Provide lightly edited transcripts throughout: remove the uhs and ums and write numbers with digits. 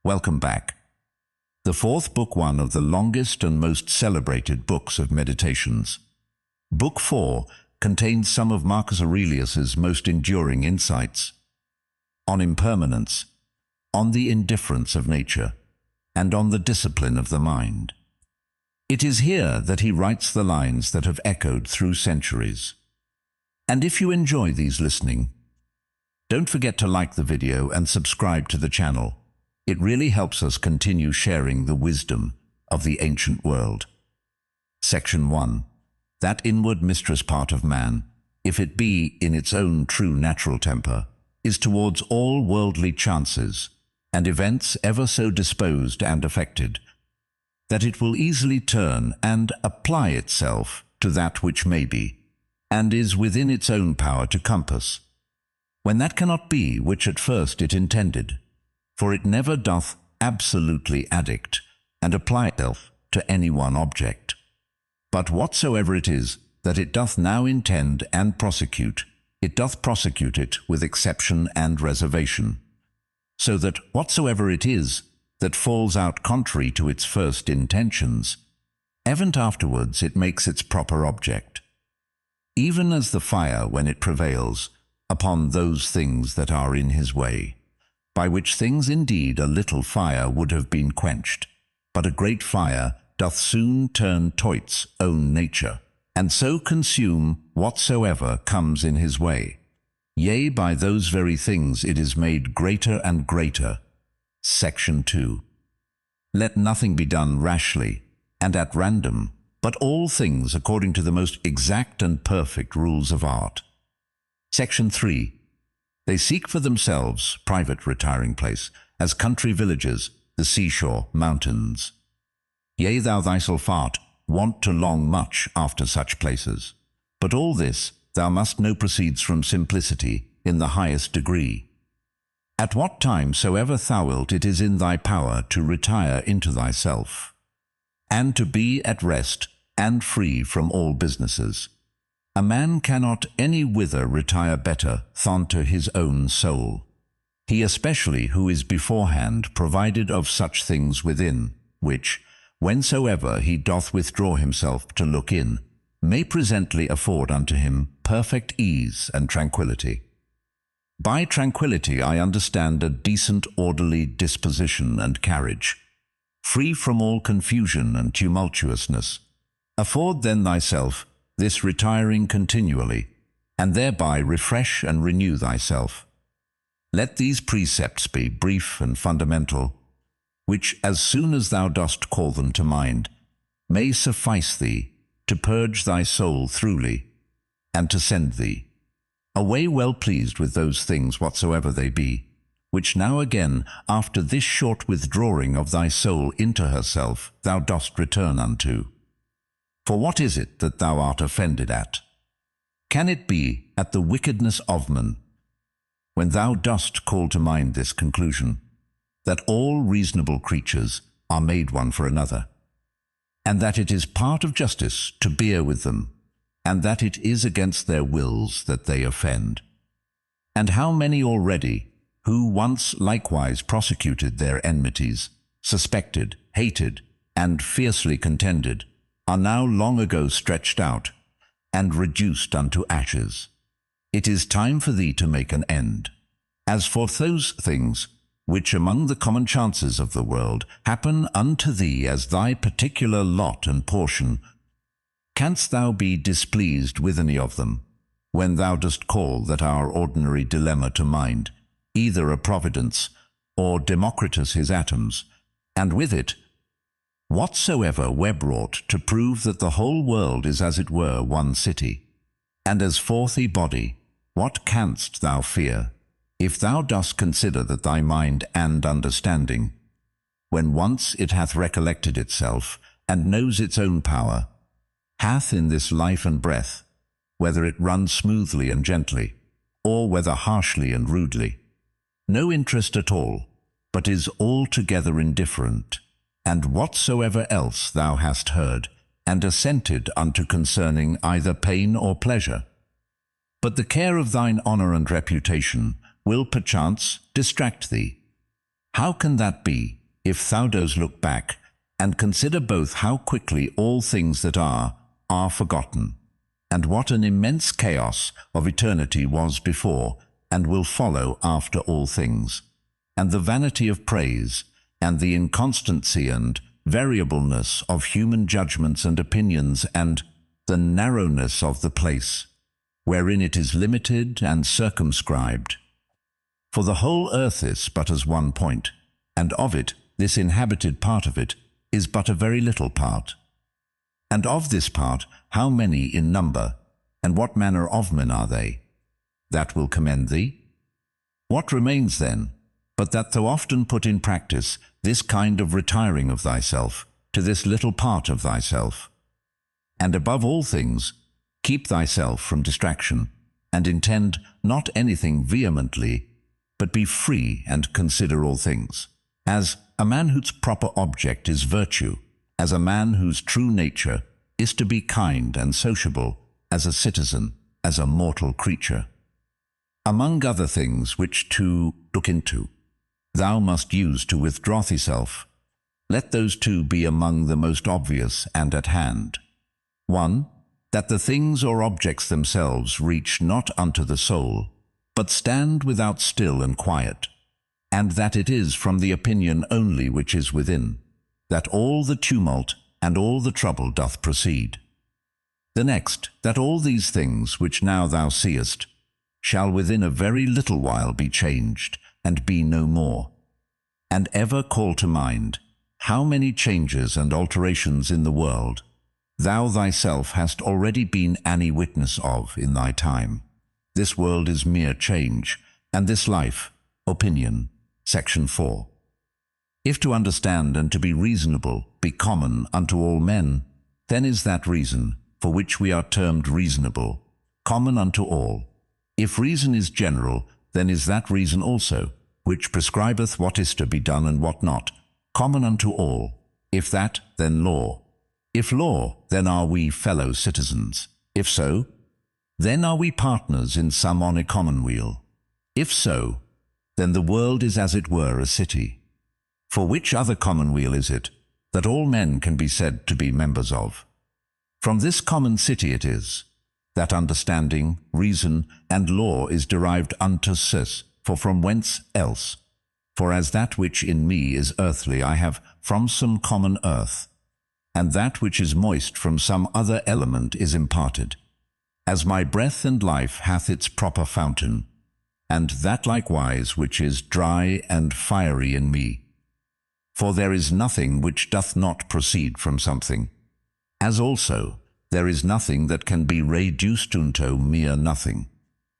Welcome back. The fourth book, one of the longest and most celebrated books of meditations. Book 4 contains some of Marcus Aurelius's most enduring insights on impermanence, on the indifference of nature, and on the discipline of the mind. It is here that he writes the lines that have echoed through centuries. And if you enjoy these listening, don't forget to like the video and subscribe to the channel. It really helps us continue sharing the wisdom of the ancient world. Section 1. That inward mistress part of man, if it be in its own true natural temper, is towards all worldly chances and events ever so disposed and affected, that it will easily turn and apply itself to that which may be, and is within its own power to compass, when that cannot be which at first it intended. For it never doth absolutely addict and apply itself to any one object. But whatsoever it is that it doth now intend and prosecute, it doth prosecute it with exception and reservation, so that whatsoever it is that falls out contrary to its first intentions, ever afterwards it makes its proper object. Even as the fire when it prevails upon those things that are in his way, by which things indeed a little fire would have been quenched, but a great fire doth soon turn to'its own nature, and so consume whatsoever comes in his way. Yea, by those very things it is made greater and greater. Section 2. Let nothing be done rashly and at random, but all things according to the most exact and perfect rules of art. Section 3. They seek for themselves private retiring place, as country villages, the seashore, mountains. Yea, thou thyself art wont to long much after such places. But all this thou must know proceeds from simplicity in the highest degree. At what time soever thou wilt, it is in thy power to retire into thyself, and to be at rest and free from all businesses. A man cannot any whither retire better than to his own soul. He especially who is beforehand provided of such things within, which, whensoever he doth withdraw himself to look in, may presently afford unto him perfect ease and tranquility. By tranquility I understand a decent orderly disposition and carriage, free from all confusion and tumultuousness. Afford then thyself this retiring continually, and thereby refresh and renew thyself. Let these precepts be brief and fundamental, which, as soon as thou dost call them to mind, may suffice thee to purge thy soul throughly, and to send thee away well pleased with those things whatsoever they be, which now again, after this short withdrawing of thy soul into herself, thou dost return unto. For what is it that thou art offended at? Can it be at the wickedness of man, when thou dost call to mind this conclusion, that all reasonable creatures are made one for another, and that it is part of justice to bear with them, and that it is against their wills that they offend? And how many already, who once likewise prosecuted their enmities, suspected, hated, and fiercely contended, are now long ago stretched out, and reduced unto ashes. It is time for thee to make an end. As for those things, which among the common chances of the world happen unto thee as thy particular lot and portion, canst thou be displeased with any of them, when thou dost call that our ordinary dilemma to mind, either a providence, or Democritus his atoms, and with it, whatsoever were brought to prove that the whole world is as it were one city, and as forth a body, what canst thou fear, if thou dost consider that thy mind and understanding, when once it hath recollected itself, and knows its own power, hath in this life and breath, whether it run smoothly and gently, or whether harshly and rudely, no interest at all, but is altogether indifferent, and whatsoever else thou hast heard, and assented unto concerning either pain or pleasure. But the care of thine honour and reputation will perchance distract thee. How can that be, if thou dost look back, and consider both how quickly all things that are forgotten, and what an immense chaos of eternity was before, and will follow after all things, and the vanity of praise, and the inconstancy and variableness of human judgments and opinions, and the narrowness of the place, wherein it is limited and circumscribed. For the whole earth is but as one point, and of it, this inhabited part of it, is but a very little part. And of this part, how many in number, and what manner of men are they? That will commend thee. What remains then, but that thou often put in practice this kind of retiring of thyself to this little part of thyself, and above all things, keep thyself from distraction, and intend not anything vehemently, but be free and consider all things, as a man whose proper object is virtue, as a man whose true nature is to be kind and sociable, as a citizen, as a mortal creature. Among other things which to look into, thou must use to withdraw thyself, let those two be among the most obvious and at hand. 1. That the things or objects themselves reach not unto the soul, but stand without still and quiet, and that it is from the opinion only which is within, that all the tumult and all the trouble doth proceed. The next, that all these things which now thou seest, shall within a very little while be changed, and be no more. And ever call to mind how many changes and alterations in the world thou thyself hast already been any witness of in thy time. This world is mere change, and this life, opinion. Section 4. If to understand and to be reasonable be common unto all men, then is that reason, for which we are termed reasonable, common unto all. If reason is general, then is that reason also, which prescribeth what is to be done and what not, common unto all. If that, then law. If law, then are we fellow citizens. If so, then are we partners in some on a commonweal. If so, then the world is as it were a city. For which other commonweal is it that all men can be said to be members of? From this common city it is that understanding, reason, and law is derived unto sis, for from whence else? For as that which in me is earthly I have from some common earth, and that which is moist from some other element is imparted. As my breath and life hath its proper fountain, and that likewise which is dry and fiery in me. For there is nothing which doth not proceed from something, as also there is nothing that can be reduced unto mere nothing.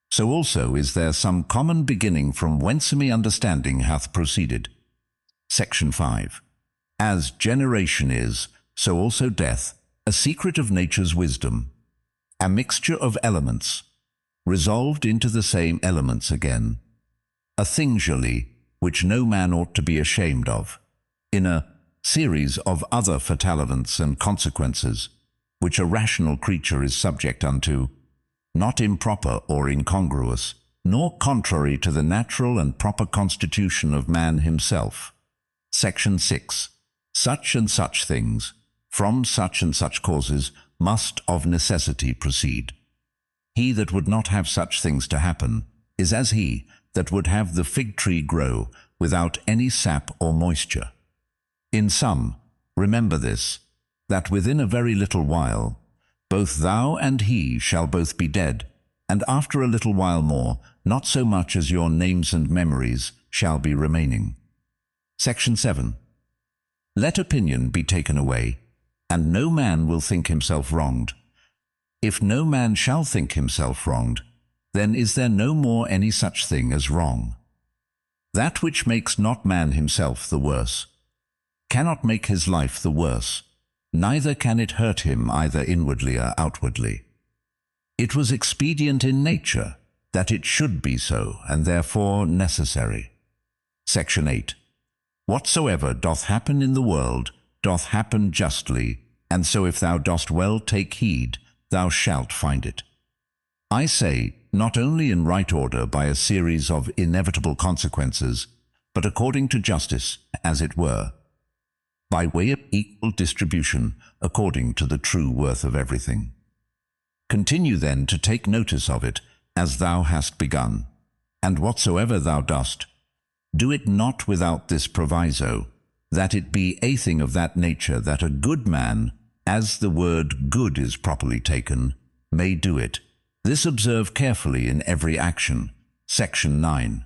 So also is there some common beginning from whence me understanding hath proceeded. Section 5. As generation is, so also death, a secret of nature's wisdom, a mixture of elements, resolved into the same elements again, a thing surely which no man ought to be ashamed of, in a series of other fatality and consequences, which a rational creature is subject unto, not improper or incongruous, nor contrary to the natural and proper constitution of man himself. Section 6. Such and such things, from such and such causes, must of necessity proceed. He that would not have such things to happen is as he that would have the fig tree grow without any sap or moisture. In sum, remember this, that within a very little while, both thou and he shall both be dead, and after a little while more, not so much as your names and memories shall be remaining. Section 7. Let opinion be taken away, and no man will think himself wronged. If no man shall think himself wronged, then is there no more any such thing as wrong. That which makes not man himself the worse, cannot make his life the worse, neither can it hurt him either inwardly or outwardly. It was expedient in nature that it should be so, and therefore necessary. Section 8. Whatsoever doth happen in the world doth happen justly, and so if thou dost well take heed, thou shalt find it. I say, not only in right order by a series of inevitable consequences, but according to justice, as it were, by way of equal distribution, according to the true worth of everything. Continue then to take notice of it, as thou hast begun, and whatsoever thou dost, do it not without this proviso, that it be a thing of that nature that a good man, as the word good is properly taken, may do it. This observe carefully in every action. Section 9.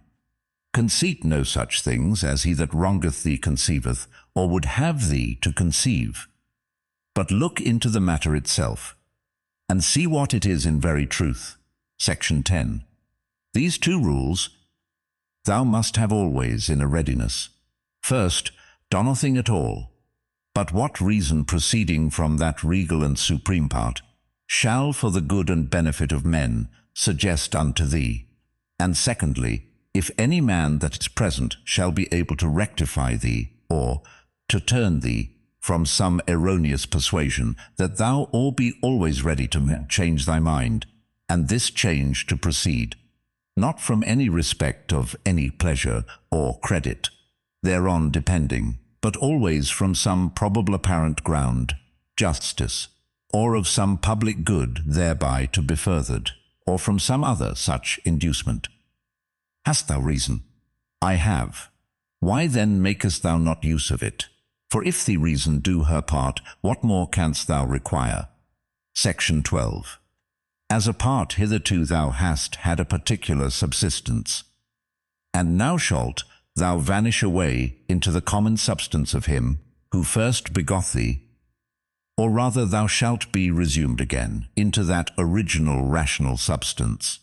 Conceit no such things as he that wrongeth thee conceiveth, or would have thee to conceive. But look into the matter itself, and see what it is in very truth. Section 10. These two rules thou must have always in a readiness. First, do nothing at all, but what reason proceeding from that regal and supreme part shall for the good and benefit of men suggest unto thee. And secondly, if any man that is present shall be able to rectify thee, or to turn thee from some erroneous persuasion, that thou all be always ready to change thy mind, and this change to proceed, not from any respect of any pleasure or credit thereon depending, but always from some probable apparent ground, justice, or of some public good thereby to be furthered, or from some other such inducement. Hast thou reason? I have. Why then makest thou not use of it? For if the reason do her part, what more canst thou require? Section 12. As a part hitherto thou hast had a particular subsistence, and now shalt thou vanish away into the common substance of him who first begot thee, or rather thou shalt be resumed again into that original rational substance,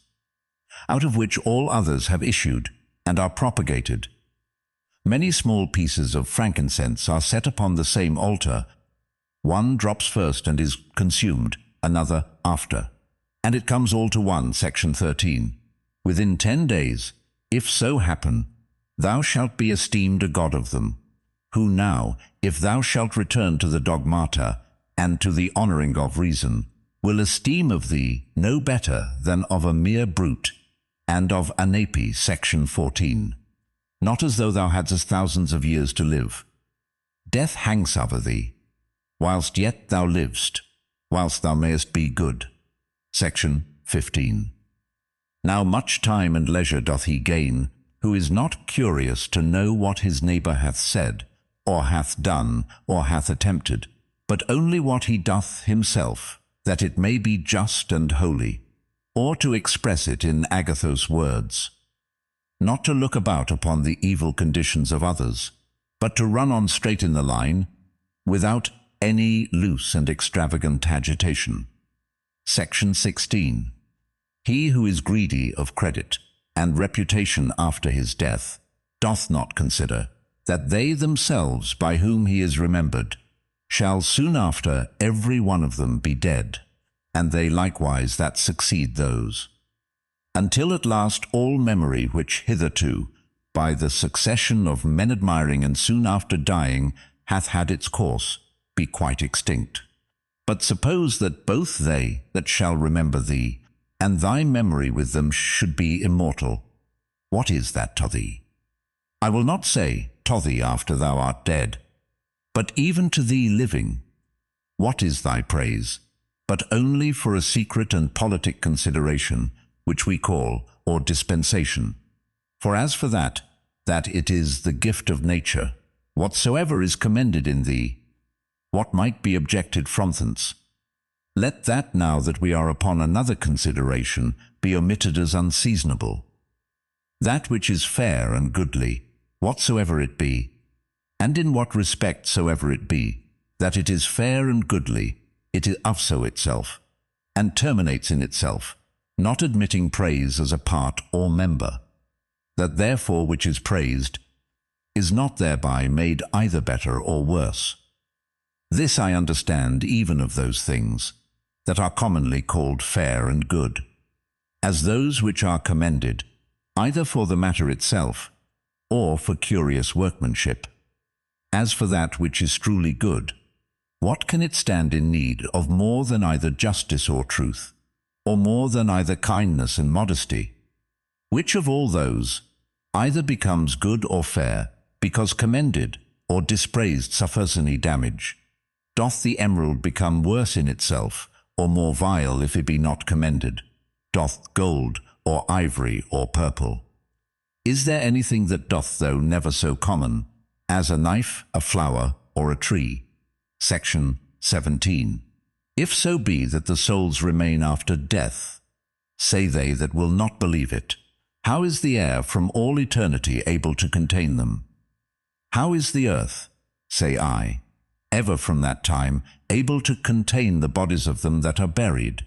out of which all others have issued and are propagated. Many small pieces of frankincense are set upon the same altar. One drops first and is consumed, another after, and it comes all to one. Section 13. Within 10 days, if so happen, thou shalt be esteemed a god of them, who now, if thou shalt return to the dogmata and to the honouring of reason, will esteem of thee no better than of a mere brute, and of Anape. Section 14. Not as though thou hadst thousands of years to live. Death hangs over thee, whilst yet thou livest, whilst thou mayest be good. Section 15. Now much time and leisure doth he gain, who is not curious to know what his neighbour hath said, or hath done, or hath attempted, but only what he doth himself, that it may be just and holy, or to express it in Agathos words, not to look about upon the evil conditions of others, but to run on straight in the line, without any loose and extravagant agitation. Section 16. He who is greedy of credit and reputation after his death doth not consider that they themselves by whom he is remembered shall soon after every one of them be dead, and they likewise that succeed those, until at last all memory which hitherto, by the succession of men admiring and soon after dying, hath had its course, be quite extinct. But suppose that both they that shall remember thee, and thy memory with them should be immortal, what is that to thee? I will not say to thee after thou art dead, but even to thee living, what is thy praise, but only for a secret and politic consideration, which we call, or dispensation. For as for that it is the gift of nature, whatsoever is commended in thee, what might be objected from thence, let that now that we are upon another consideration be omitted as unseasonable. That which is fair and goodly, whatsoever it be, and in what respect soever it be, that it is fair and goodly, it is of so itself, and terminates in itself, not admitting praise as a part or member, that therefore which is praised is not thereby made either better or worse. This I understand even of those things that are commonly called fair and good, as those which are commended, either for the matter itself, or for curious workmanship. As for that which is truly good, what can it stand in need of more than either justice or truth, or more than either kindness and modesty? Which of all those either becomes good or fair, because commended or dispraised suffers any damage. Doth the emerald become worse in itself, or more vile if it be not commended? Doth gold, or ivory, or purple? Is there anything that doth, though never so common, as a knife, a flower, or a tree? Section 17. If so be that the souls remain after death, say they that will not believe it, how is the air from all eternity able to contain them? How is the earth, say I, ever from that time able to contain the bodies of them that are buried?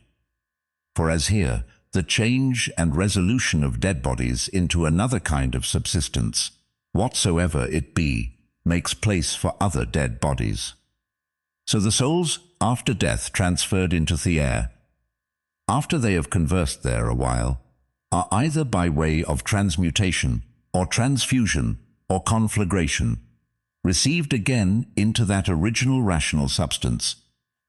For as here, the change and resolution of dead bodies into another kind of subsistence, whatsoever it be, makes place for other dead bodies. So the souls, after death, transferred into the air, after they have conversed there a while, are either by way of transmutation, or transfusion, or conflagration, received again into that original rational substance,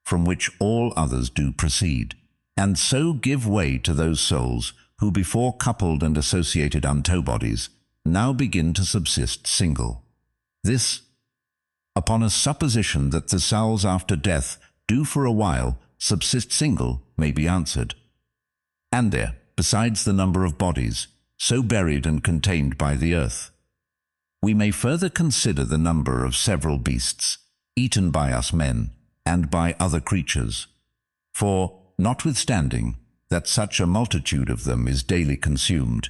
from which all others do proceed, and so give way to those souls who before coupled and associated unto bodies, now begin to subsist single. This, upon a supposition that the souls after death do for a while subsist single, may be answered. And there, besides the number of bodies, so buried and contained by the earth, we may further consider the number of several beasts, eaten by us men, and by other creatures. For, notwithstanding that such a multitude of them is daily consumed,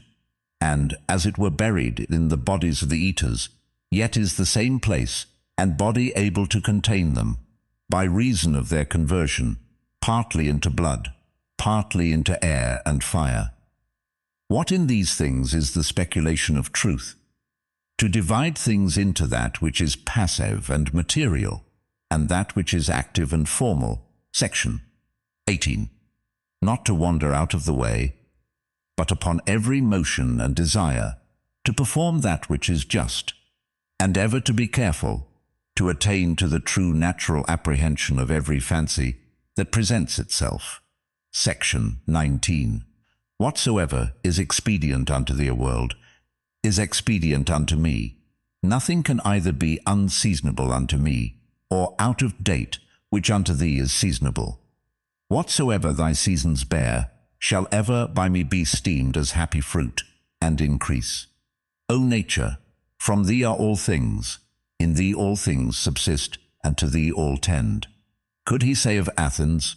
and as it were buried in the bodies of the eaters, yet is the same place and body able to contain them, by reason of their conversion, partly into blood, partly into air and fire. What in these things is the speculation of truth? To divide things into that which is passive and material, and that which is active and formal. Section 18. Not to wander out of the way, but upon every motion and desire, to perform that which is just, and ever to be careful, to attain to the true natural apprehension of every fancy that presents itself. Section 19. Whatsoever is expedient unto the world is expedient unto me. Nothing can either be unseasonable unto me, or out of date, which unto thee is seasonable. Whatsoever thy seasons bear, shall ever by me be esteemed as happy fruit, and increase. O nature, from thee are all things, in thee all things subsist, and to thee all tend. Could he say of Athens,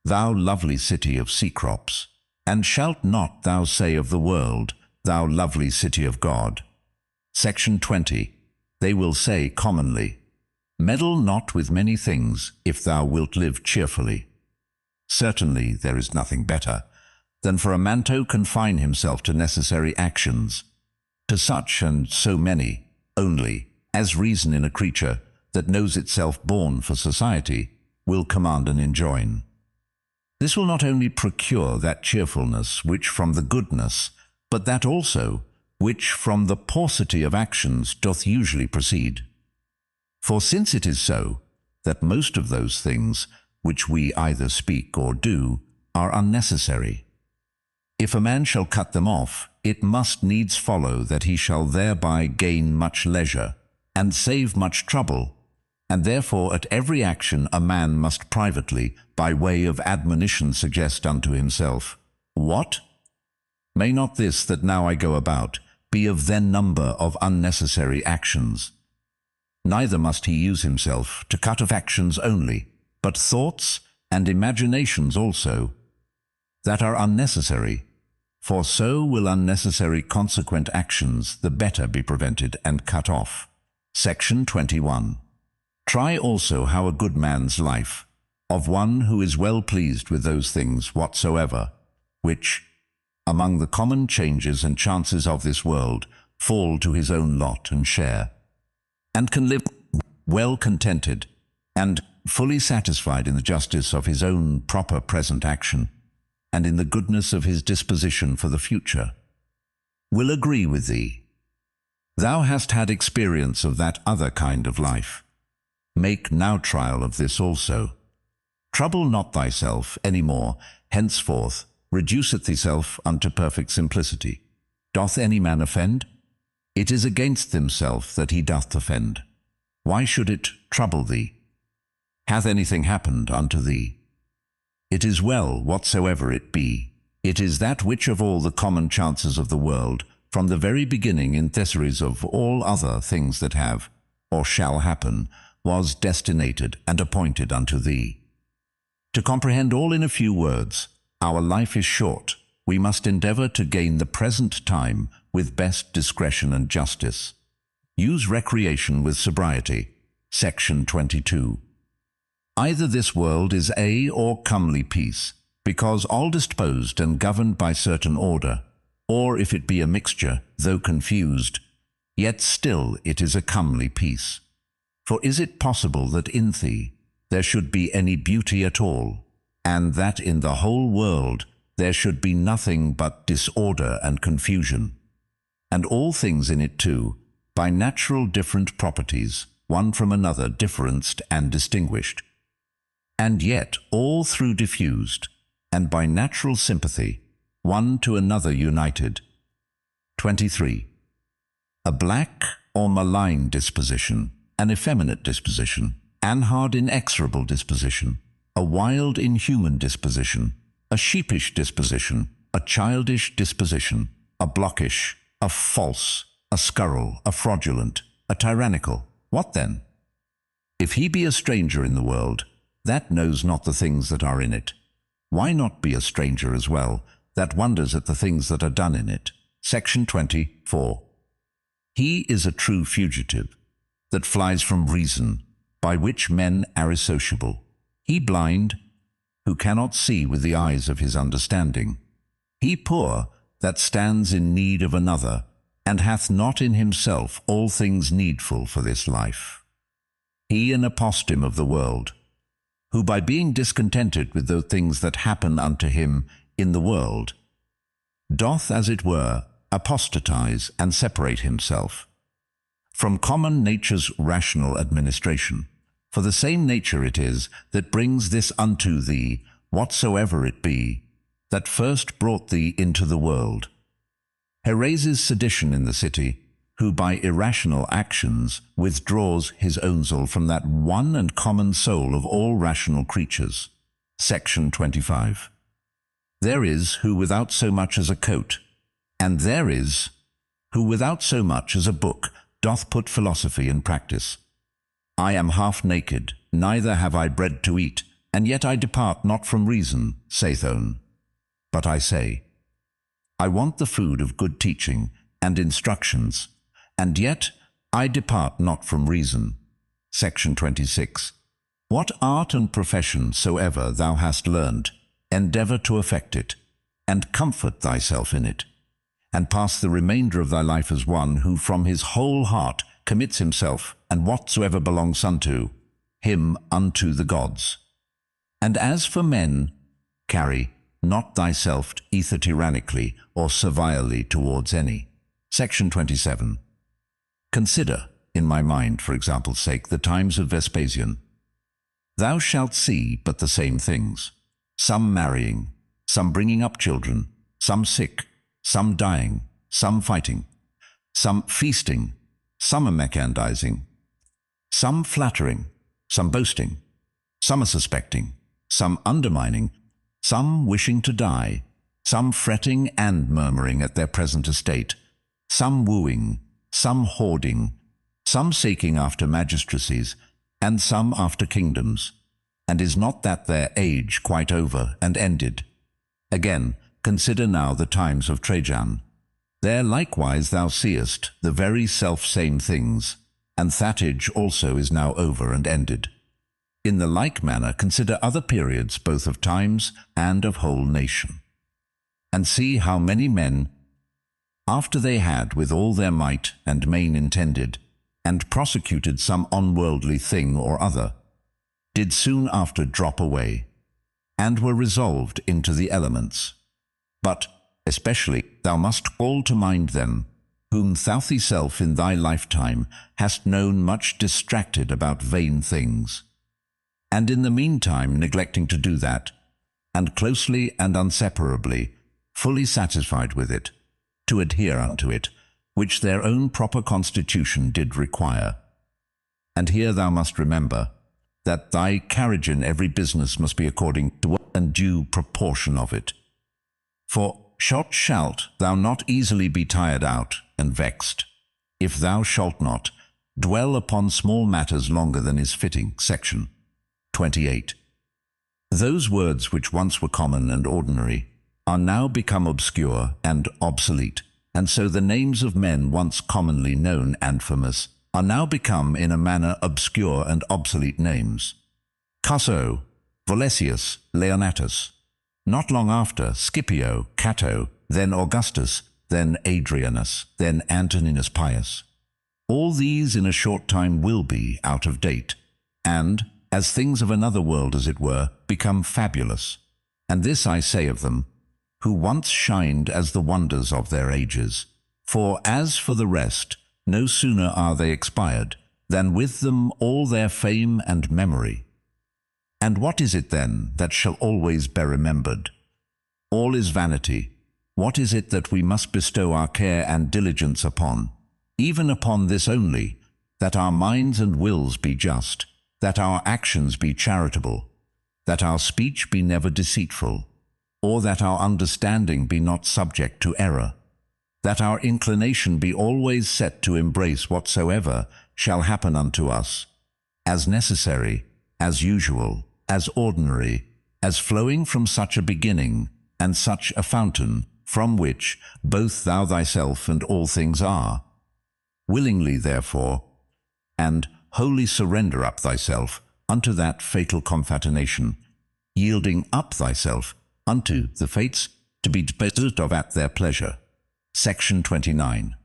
thou lovely city of sea-crops, and shalt not thou say of the world, thou lovely city of God? Section 20. They will say commonly, meddle not with many things, if thou wilt live cheerfully. Certainly there is nothing better than for a man to confine himself to necessary actions, to such and so many only, as reason in a creature that knows itself born for society will command and enjoin. This will not only procure that cheerfulness which from the goodness, but that also which from the paucity of actions doth usually proceed. For since it is so, that most of those things which we either speak or do are unnecessary, if a man shall cut them off, it must needs follow that he shall thereby gain much leisure, and save much trouble, and therefore at every action a man must privately, by way of admonition, suggest unto himself, what? May not this that now I go about be of then number of unnecessary actions? Neither must he use himself to cut off actions only, but thoughts and imaginations also, that are unnecessary, for so will unnecessary consequent actions the better be prevented and cut off. Section 21. Try also how a good man's life, of one who is well pleased with those things whatsoever, which, among the common changes and chances of this world, fall to his own lot and share, and can live well contented and fully satisfied in the justice of his own proper present action, and in the goodness of his disposition for the future, will agree with thee. Thou hast had experience of that other kind of life. Make now trial of this also. Trouble not thyself any more, henceforth reduceth thyself unto perfect simplicity. Doth any man offend? It is against himself that he doth offend. Why should it trouble thee? Hath anything happened unto thee? It is well whatsoever it be. It is that which of all the common chances of the world, from the very beginning in thesaries of all other things that have, or shall happen, was destinated and appointed unto thee. To comprehend all in a few words, our life is short. We must endeavor to gain the present time with best discretion and justice. Use recreation with sobriety. Section 22. Either this world is a or comely peace, because all disposed and governed by certain order, or if it be a mixture, though confused, yet still it is a comely peace. For is it possible that in thee there should be any beauty at all, and that in the whole world there should be nothing but disorder and confusion, and all things in it too, by natural different properties, one from another differenced and distinguished, and yet all through diffused, and by natural sympathy, one to another united. 23. A black or malign disposition, an effeminate disposition, an hard inexorable disposition, a wild inhuman disposition, a sheepish disposition, a childish disposition, a blockish, a false, a scurril, a fraudulent, a tyrannical. What then? If he be a stranger in the world, that knows not the things that are in it, why not be a stranger as well, that wonders at the things that are done in it? Section 24. He is a true fugitive, that flies from reason, by which men are associable. He blind, who cannot see with the eyes of his understanding. He poor, that stands in need of another, and hath not in himself all things needful for this life. He an apostime of the world, who by being discontented with the things that happen unto him in the world, doth, as it were, apostatize and separate himself from common nature's rational administration. For the same nature it is that brings this unto thee, whatsoever it be, that first brought thee into the world. He raises sedition in the city, who by irrational actions withdraws his own soul from that one and common soul of all rational creatures. Section 25. There is who without so much as a coat, and there is who without so much as a book doth put philosophy in practice. I am half naked, neither have I bread to eat, and yet I depart not from reason, saith one. But I say, I want the food of good teaching and instructions, and yet I depart not from reason. Section 26. What art and profession soever thou hast learned, endeavor to affect it, and comfort thyself in it, and pass the remainder of thy life as one who from his whole heart commits himself and whatsoever belongs unto him unto the gods. And as for men, carry not thyself either tyrannically or servilely towards any. Section 27. Consider, in my mind, for example's sake, the times of Vespasian. Thou shalt see but the same things, some marrying, some bringing up children, some sick, some dying, some fighting, some feasting, some merchandising, some flattering, some boasting, some suspecting, some undermining, some wishing to die, some fretting and murmuring at their present estate, some wooing, some hoarding, some seeking after magistracies, and some after kingdoms. And is not that their age quite over and ended? Again, consider now the times of Trajan. There likewise thou seest the very self-same things, and that age also is now over and ended. In the like manner consider other periods both of times and of whole nation, and see how many men, after they had with all their might and main intended, and prosecuted some unworldly thing or other, did soon after drop away, and were resolved into the elements. But especially thou must call to mind them, whom thou thyself in thy lifetime hast known much distracted about vain things, and in the meantime neglecting to do that, and closely and inseparably, fully satisfied with it, to adhere unto it, which their own proper constitution did require. And here thou must remember, that thy carriage in every business must be according to a due proportion of it. For shalt thou not easily be tired out and vexed, if thou shalt not dwell upon small matters longer than is fitting. Section 28. Those words which once were common and ordinary are now become obscure and obsolete, and so the names of men once commonly known and famous are now become in a manner obscure and obsolete names. Casso, Volesius, Leonatus. Not long after, Scipio, Cato, then Augustus, then Adrianus, then Antoninus Pius. All these in a short time will be out of date, and, as things of another world as it were, become fabulous. And this I say of them, who once shined as the wonders of their ages. For as for the rest, no sooner are they expired, than with them all their fame and memory. And what is it then that shall always be remembered? All is vanity. What is it that we must bestow our care and diligence upon? Even upon this only, that our minds and wills be just, that our actions be charitable, that our speech be never deceitful, or that our understanding be not subject to error, that our inclination be always set to embrace whatsoever shall happen unto us, as necessary, as usual, as ordinary, as flowing from such a beginning, and such a fountain, from which both thou thyself and all things are. Willingly, therefore, and wholly surrender up thyself unto that fatal concatenation, yielding up thyself unto the fates to be disposed of at their pleasure. Section 29.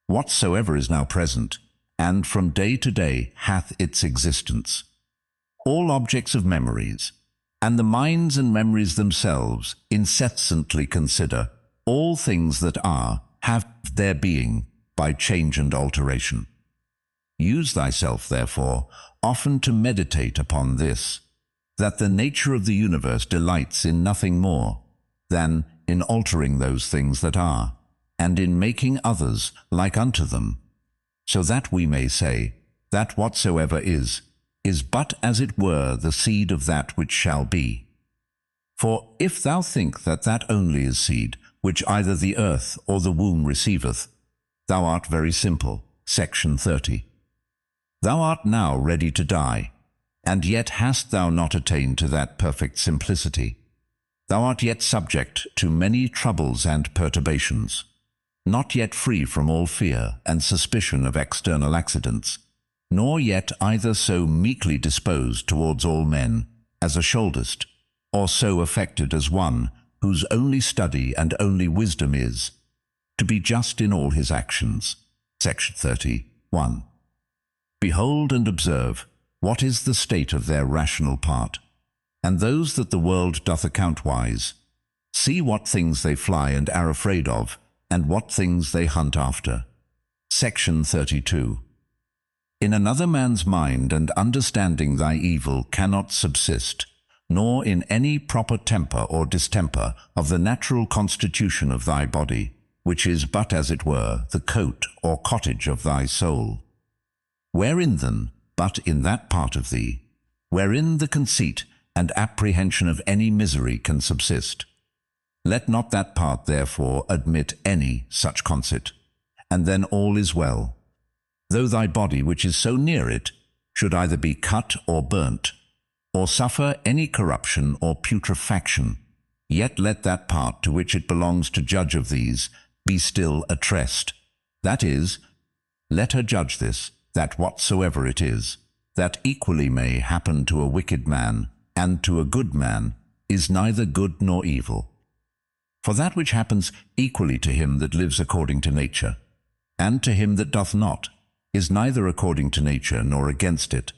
Whatsoever is now present, and from day to day hath its existence. All objects of memories, and the minds and memories themselves incessantly consider, all things that are, have their being, by change and alteration. Use thyself, therefore, often to meditate upon this, that the nature of the universe delights in nothing more than in altering those things that are, and in making others like unto them, so that we may say that whatsoever is but as it were the seed of that which shall be. For if thou think that that only is seed, which either the earth or the womb receiveth, thou art very simple. Section 30. Thou art now ready to die, and yet hast thou not attained to that perfect simplicity. Thou art yet subject to many troubles and perturbations, not yet free from all fear and suspicion of external accidents, nor yet either so meekly disposed towards all men as a shouldest, or so affected as one whose only study and only wisdom is to be just in all his actions. Section 31. Behold and observe what is the state of their rational part, and those that the world doth account wise. See what things they fly and are afraid of, and what things they hunt after. Section 32. In another man's mind and understanding thy evil cannot subsist, nor in any proper temper or distemper of the natural constitution of thy body, which is but as it were the coat or cottage of thy soul. Wherein then, but in that part of thee, wherein the conceit and apprehension of any misery can subsist. Let not that part therefore admit any such conceit, and then all is well. Though thy body, which is so near it, should either be cut or burnt, or suffer any corruption or putrefaction, yet let that part to which it belongs to judge of these be still at rest. That is, let her judge this, that whatsoever it is, that equally may happen to a wicked man and to a good man, is neither good nor evil. For that which happens equally to him that lives according to nature, and to him that doth not, is neither according to nature nor against it,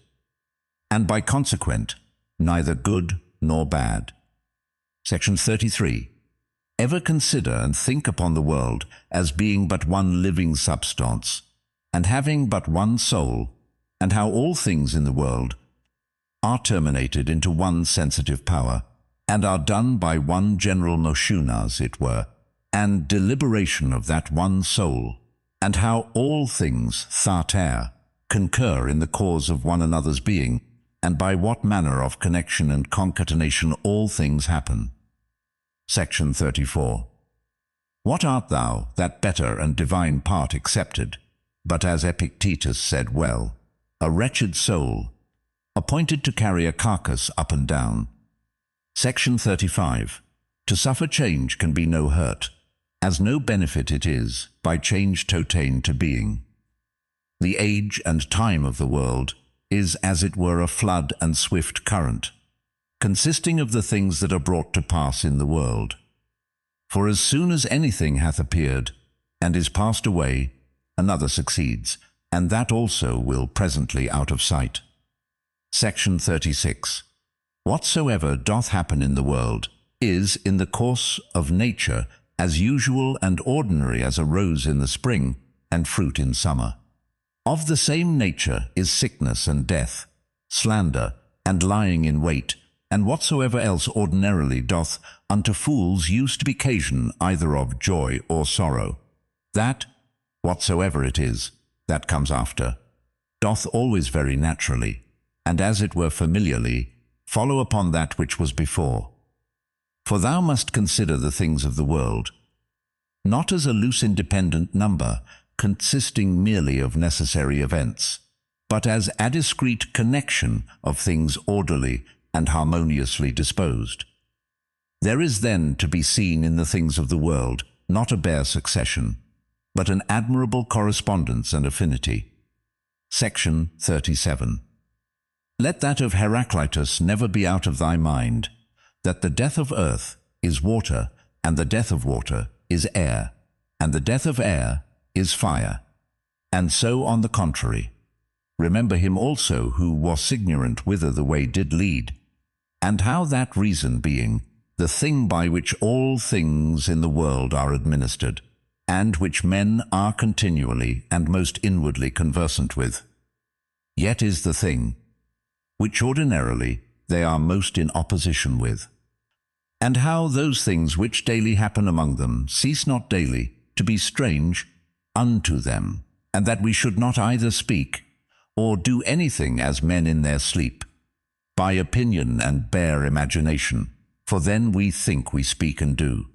and by consequent, neither good nor bad. Section 33. Ever consider and think upon the world as being but one living substance, and having but one soul, and how all things in the world are terminated into one sensitive power, and are done by one general motion, as it were, and deliberation of that one soul, and how all things, thater, concur in the cause of one another's being, and by what manner of connection and concatenation all things happen. Section 34. What art thou, that better and divine part accepted, but as Epictetus said well, a wretched soul, appointed to carry a carcass up and down? Section 35. To suffer change can be no hurt, as no benefit it is, by change to attain to being. The age and time of the world is as it were a flood and swift current, consisting of the things that are brought to pass in the world. For as soon as anything hath appeared, and is passed away, another succeeds, and that also will presently out of sight. Section 36. Whatsoever doth happen in the world is, in the course of nature, as usual and ordinary as a rose in the spring, and fruit in summer. Of the same nature is sickness and death, slander, and lying in wait, and whatsoever else ordinarily doth unto fools use to be occasion either of joy or sorrow. That, whatsoever it is, that comes after, doth always very naturally, and as it were familiarly, follow upon that which was before. For thou must consider the things of the world, not as a loose independent number, consisting merely of necessary events, but as a discrete connection of things orderly and harmoniously disposed. There is then to be seen in the things of the world not a bare succession, but an admirable correspondence and affinity. Section 37. Let that of Heraclitus never be out of thy mind, that the death of earth is water, and the death of water is air, and the death of air is fire, and so on the contrary. Remember him also who was ignorant whither the way did lead, and how that reason being the thing by which all things in the world are administered, and which men are continually and most inwardly conversant with, yet is the thing which ordinarily they are most in opposition with, and how those things which daily happen among them cease not daily to be strange unto them, and that we should not either speak or do anything as men in their sleep, by opinion and bare imagination, for then we think we speak and do,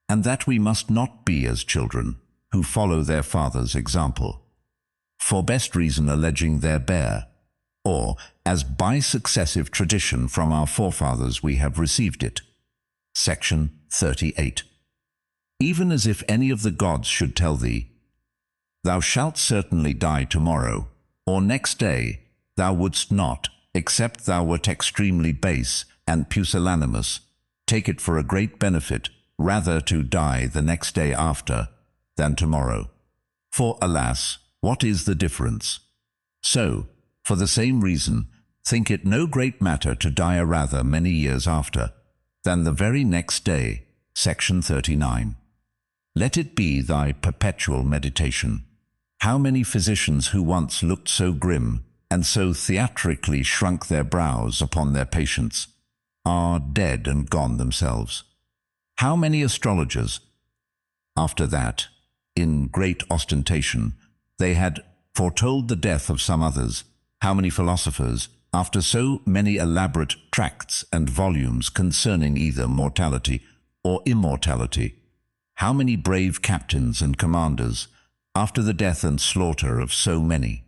and that we must not be as children who follow their father's example, for best reason alleging their bare, or as by successive tradition from our forefathers we have received it. Section 38. Even as if any of the gods should tell thee, thou shalt certainly die tomorrow, or next day, thou wouldst not, except thou wert extremely base and pusillanimous, take it for a great benefit rather to die the next day after than tomorrow. For, alas, what is the difference? So, for the same reason, think it no great matter to die rather many years after than the very next day. Section 39. Let it be thy perpetual meditation. How many physicians who once looked so grim and so theatrically shrunk their brows upon their patients are dead and gone themselves? How many astrologers, after that, in great ostentation, they had foretold the death of some others? How many philosophers, after so many elaborate tracts and volumes concerning either mortality or immortality? How many brave captains and commanders, after the death and slaughter of so many?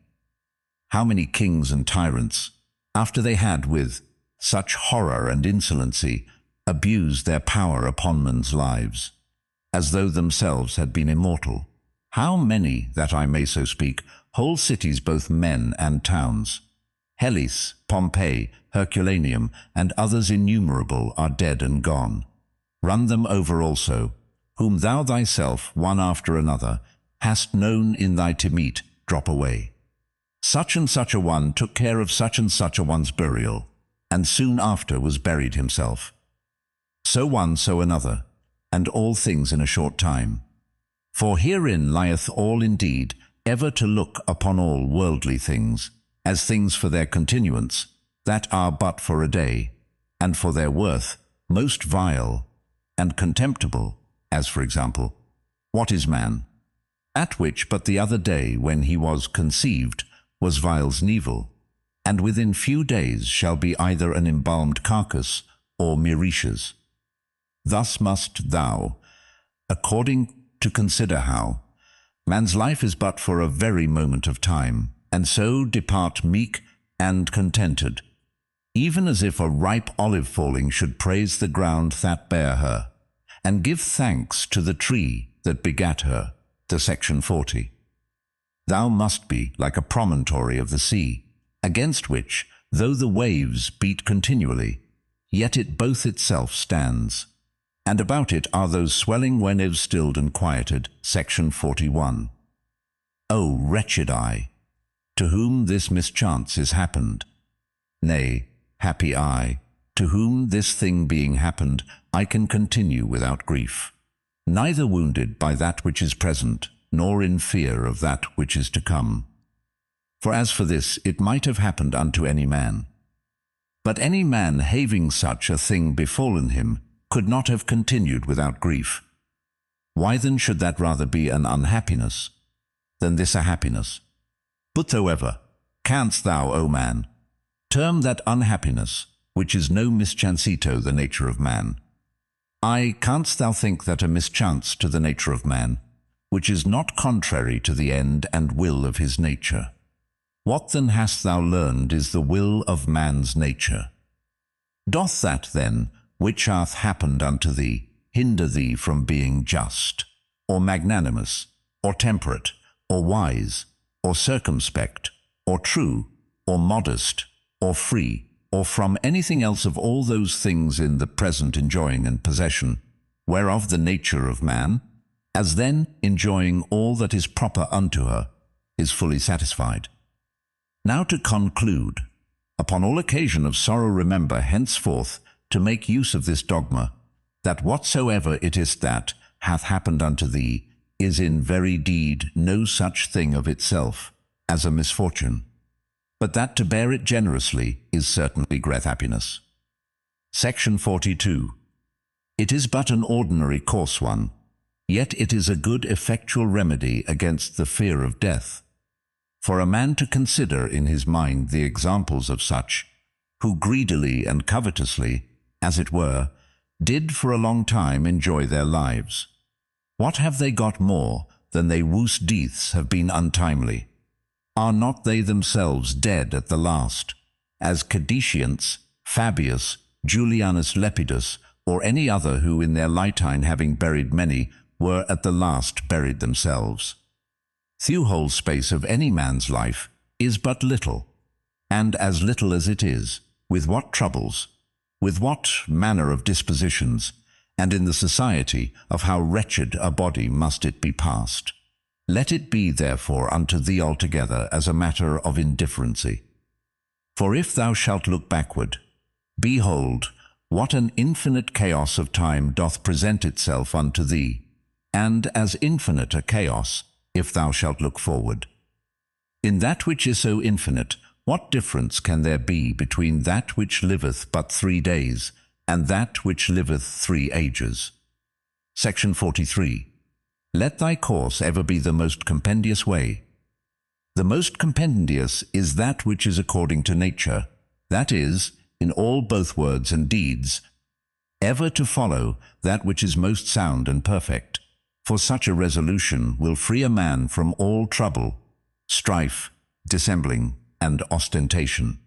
How many kings and tyrants, after they had with such horror and insolency abused their power upon men's lives, as though themselves had been immortal? How many, that I may so speak, whole cities, both men and towns, Hellas, Pompeii, Herculaneum, and others innumerable, are dead and gone. Run them over also, whom thou thyself, one after another, hast known in thy to meet, drop away. Such and such a one took care of such and such a one's burial, and soon after was buried himself. So one, so another, and all things in a short time. For herein lieth all indeed, ever to look upon all worldly things, as things for their continuance, that are but for a day, and for their worth most vile and contemptible, as for example, what is man? at which but the other day when he was conceived was vile's nevel, and within few days shall be either an embalmed carcass or Mireches. Thus must thou, according to consider how man's life is but for a very moment of time, and so depart meek and contented, even as if a ripe olive falling should praise the ground that bare her, and give thanks to the tree that begat her. To section 40. Thou must be like a promontory of the sea, against which, though the waves beat continually, yet it both itself stands, and about it are those swelling whenever stilled and quieted. Section 41. O wretched I, to whom this mischance is happened! Nay, happy I, to whom this thing being happened, I can continue without grief, neither wounded by that which is present, nor in fear of that which is to come. For as for this, it might have happened unto any man. But any man having such a thing befallen him could not have continued without grief. Why then should that rather be an unhappiness than this a happiness? But however, canst thou, O man, term that unhappiness, which is no mischancito the nature of man? Aye, canst thou think that a mischance to the nature of man, which is not contrary to the end and will of his nature? What then hast thou learned is the will of man's nature? Doth that then, which hath happened unto thee, hinder thee from being just, or magnanimous, or temperate, or wise, or circumspect, or true, or modest, or free, or from anything else of all those things in the present enjoying and possession, whereof the nature of man, as then enjoying all that is proper unto her, is fully satisfied? Now to conclude, upon all occasion of sorrow remember henceforth to make use of this dogma, that whatsoever it is that hath happened unto thee is in very deed no such thing of itself as a misfortune, but that to bear it generously is certainly great happiness. Section 42. It is but an ordinary coarse one, yet it is a good effectual remedy against the fear of death. For a man to consider in his mind the examples of such, who greedily and covetously, as it were, did for a long time enjoy their lives. What have they got more than they whose deaths have been untimely? Are not they themselves dead at the last, as Cadicians, Fabius, Julianus Lepidus, or any other who in their lifetime having buried many, were at the last buried themselves? The whole space of any man's life is but little, and as little as it is, with what troubles, with what manner of dispositions, and in the society of how wretched a body must it be passed. Let it be therefore unto thee altogether as a matter of indifferency. For if thou shalt look backward, behold, what an infinite chaos of time doth present itself unto thee, and as infinite a chaos, if thou shalt look forward. In that which is so infinite, what difference can there be between that which liveth but 3 days, and that which liveth 3 ages? Section 43. Let thy course ever be the most compendious way. The most compendious is that which is according to nature, that is, in all both words and deeds, ever to follow that which is most sound and perfect, for such a resolution will free a man from all trouble, strife, dissembling, and ostentation.